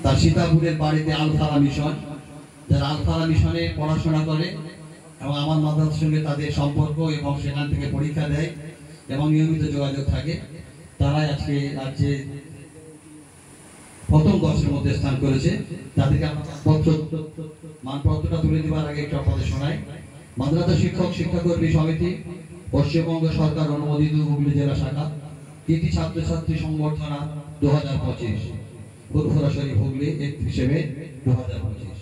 তার সীতাপুরের বাড়িতে আলফারা মিশন, যারা আলফারা মিশনে পড়াশোনা করে এবং আমার মাদ্রাসার সঙ্গে তাদের সম্পর্ক এবং সেখান থেকে পরীক্ষা দেয় এবং নিয়মিত যোগাযোগ থাকে, তারাই আজকে রাজ্যে প্রথম 10-এর মধ্যে স্থান করেছে। তাদেরকে মানপত্রটা তুলে দেওয়ার আগে একটু আপনাদের শোনাই। মাদ্রাসা শিক্ষক শিক্ষাকর্মী সমিতি পশ্চিমবঙ্গ সরকার অনুমোদিত হুগলি জেলা শাখা কৃতি ছাত্রছাত্রী সংবর্ধনা 2025 ফুরফুরাশরী হুগলি 31 মে 2025।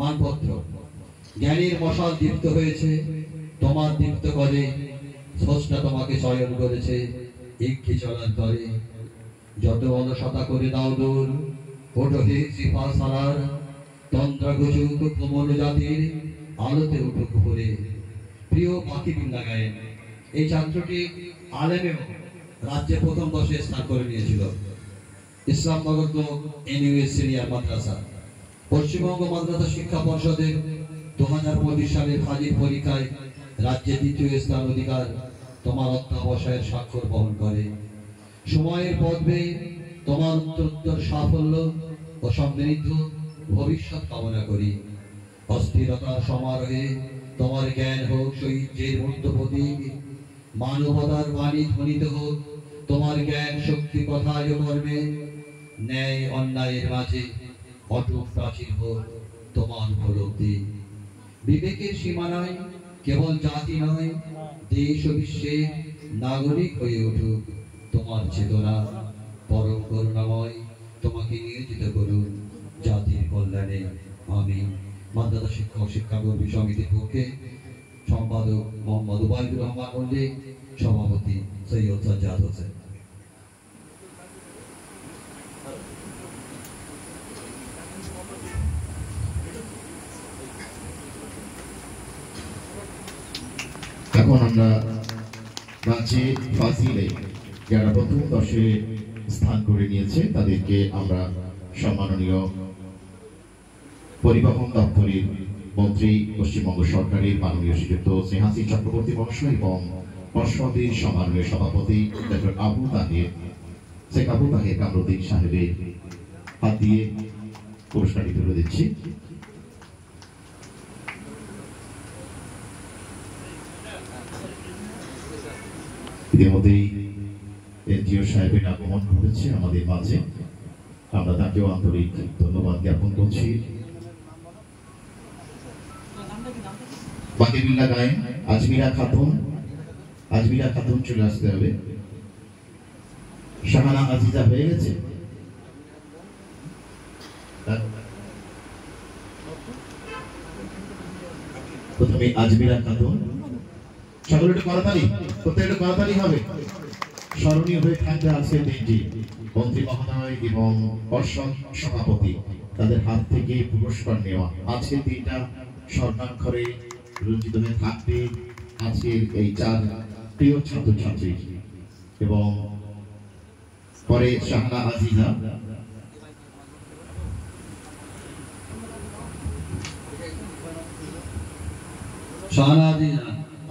মানপত্র: জ্ঞানীর মশাল দীপ্ত হয়েছে তোমার দীপ্ত করে, স্রষ্টা তোমাকে চয়ন করেছে ইক্ষি চলার তরে। যত অলসতা করে দাও দূর, ওঠো হে সিফা সালার, তন্দ্রাগোচুক কোমল জাতির আলোতে উঠুক ভরে। প্রিয় বাকিবুল্লাহ গায়েন, এই ছাত্রটি আলেমেও রাজ্যে প্রথম 10-এ স্থান করে নিয়েছিল। ইসলামনগর এনইউএস সিনিয়র মাদ্রাসা। পশ্চিমবঙ্গ মাদ্রাসা শিক্ষা পর্ষদের 2025 সালের হাজির পরীক্ষায় রাজ্যে 2য় স্থান অধিকার তোমার অধ্যবসায়ের স্বাক্ষর বহন করে। সময়ের পথে তোমার উত্তরোত্তর সাফল্য ও সমৃদ্ধ ভবিষ্যৎ কামনা করি। অস্থিরতার সমারোহে তোমার জ্ঞান হোক শহীদের মূর্ত প্রতীক, মানবতার বাণী ধ্বনিত হোক তোমার জ্ঞান শক্তি কথায় ও কর্মে। ন্যায় অন্যায়ের মাঝে অটুট প্রাচীর হোক তোমার উপলব্ধি। বিবেকের সীমানায় কেবল জাতি নয়, দেশ ও বিশ্বের নাগরিক হয়ে উঠুক তোমার চেতনা। পরম করুণাময় তোমাকে নিয়োজিত করুন জাতির কল্যাণে। আমি মাদ্রাসা শিক্ষক শিক্ষাকর্মী সমিতির পক্ষে সম্পাদক মোহাম্মদ উবাইদুর রহমান মল্লিক, সভাপতি সৈয়দ সাজ্জাদ হোসেন। এখন আমরা রাজ্যে ফাজিলে যারা প্রথম 10-এ স্থান করে নিয়েছে তাদেরকে আমরা সম্মাননীয় পরিবহন দপ্তরের মন্ত্রী, পশ্চিমবঙ্গ সরকারের মাননীয় শ্রীযুক্ত স্নেহাশিস চক্রবর্তী মহাশয় এবং পর্ষদের সম্মাননীয় সভাপতি ডক্টর শেখ আবু তাহের কামরুদ্দিন সাহেবের হাত দিয়ে পুরস্কারটি তুলে দিচ্ছি। ইতিমধ্যেই এনজিও সাহেবের আগমন ঘটেছে আমাদের মাঝে, আমরা তাকেও আন্তরিক ধন্যবাদ জ্ঞাপন করছি। বাকিবুল্লাহ গায়েন, আজমিরা খাতুন চলে আসতে হবে। শাহানা আজিজা হয়ে গেছে। প্রথমে আজমিরা খাতুন, সকলে একটু করতালি, প্রত্যেকটা করতালি হবে। স্মরণীয় হয়ে থাকবে আজকের দিনটি। মন্ত্রী মহোদয় এবং পর্ষদ সভাপতি তাদের হাত থেকে পুরস্কার নেওয়া, আজকের দিনটা স্বর্ণাক্ষরে রঞ্জিত হয়ে থাকবে আজকের এই 4 প্রিয় ছাত্রছাত্রী। এবং পরে শাহানা আজিজা,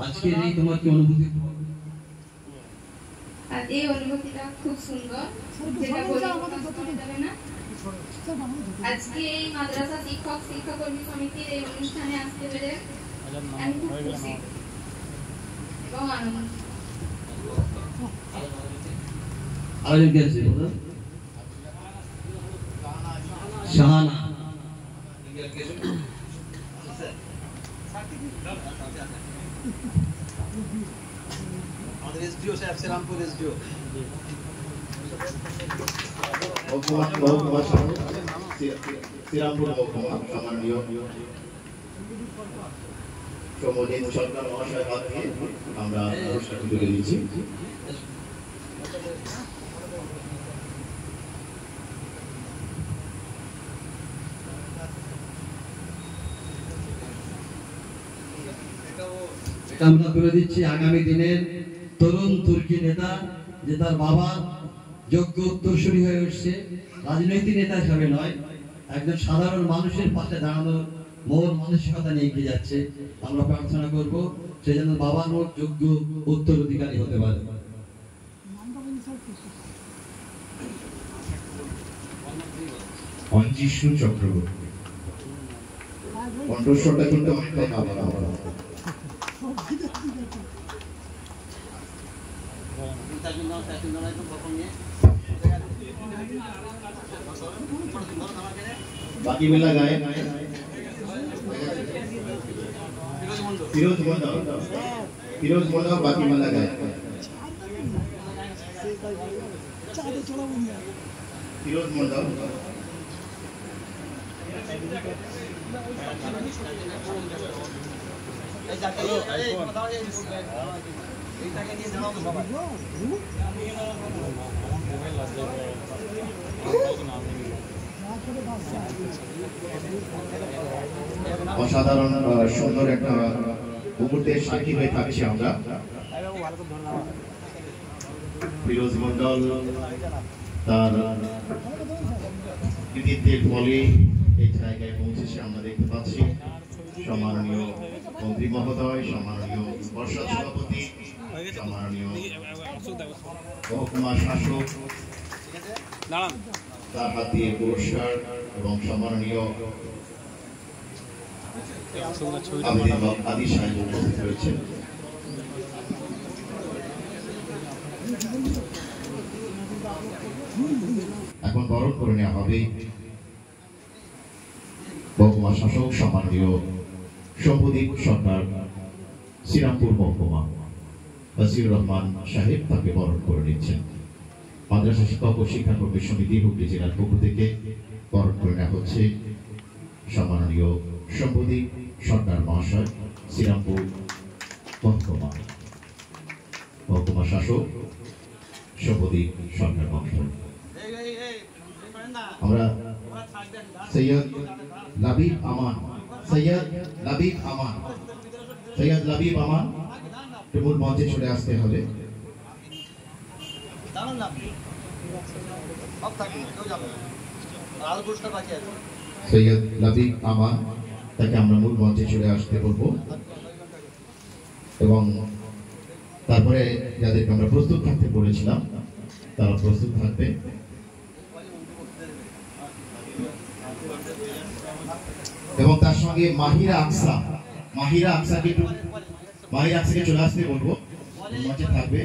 আজকের এই তোমার কি অনুভূতি? আর এই অনুভূতিটা খুব সুন্দর, যেটা বলে বোঝানো যাবে না। আজকে এই মাদ্রাসা শিক্ষক শিক্ষাকর্মী সমিতির এই অনুষ্ঠানে আসতে পেরে আমি খুব খুশি এবং আনন্দিত। শাহানা আমাদের এসডিও সাহেব, শ্রীরামপুর এসডিও শ্রীরামপুর মহকুমা সম্মানীয় সমজিৎ সরকার মহাশয়ের হাত দিয়ে আমরা পুরস্কারটি তুলে দিচ্ছি। আমরা তুলে দিচ্ছি আগামী দিনের তরুণ তুর্কি নেতা, যে তার বাবা যোগ্য উত্তরসূরি হয়ে উঠছে, রাজনৈতিক নেতা হিসাবে নয়, একজন সাধারণ মানুষের পাশে দাঁড়ানোর মূল মানসিকতা নিয়ে এগিয়ে যাচ্ছে। আমরা প্রার্থনা করব সে যেন বাবার মত যোগ্য উত্তরাধিকারী হতে পারে। অঞ্জিষ্ণু চক্রবর্তী। কণ্ঠস্বরটা কিন্তু অনেকটাই আলাদা। বাকি মেলা গায়ে ফিরোজ মন্ডল, ফিরোজ মন্ডল বাকি মেলা গায়ে ফিরোজ মন্ডল। অসাধারণ সুন্দর একটা মুহূর্তের সাক্ষী হয়ে থাকছি আমরা। ফিরোজ মন্ডল তার কৃতিত্বের ফলে এই জায়গায় পৌঁছেছে আমরা দেখতে পাচ্ছি। সম্মাননীয় মন্ত্রী মহোদয়, সম্মাননীয় পর্ষদ সভাপতি, সম্মাননীয় মহকুমা শাসক তার হাত দিয়ে পুরস্কার এবং সম্মাননীয় আদি সাহেব উপস্থিত রয়েছেন। এখন বরণ করে নেওয়া হবে মহকুমা শাসক সম্মাননীয় শম্ভুদীপ সরকার, শ্রীরামপুর মহকুমা ওয়াজিউর রহমান সাহেব তাকে বরণ করে নিচ্ছেন। মাদ্রাসা শিক্ষক ও শিক্ষাকর্মী সমিতি হুগলি জেলার পক্ষ থেকে বরণ করে নেওয়া হচ্ছে সম্মাননীয় শম্ভুদীপ সরকার মহাশয়, শ্রীরামপুর মহকুমা শাসক শম্ভুদীপ সরকার মহাশয়। আমরা সৈয়দ লাবিব আমান, সৈয়দ লাবিব আমান, সৈয়দ লাবিব আমান মূল মঞ্চে চলে আসতে হবে। সৈয়দ লাবিব আমান তাকে আমরা মূল মঞ্চে চলে আসতে বলবো এবং তারপরে যাদেরকে আমরা প্রস্তুত থাকতে বলেছিলাম তারা প্রস্তুত থাকবে। এবং তার সঙ্গে মাহিরা আকসাকে চলে আসতে বলবো, মঞ্চে থাকবে।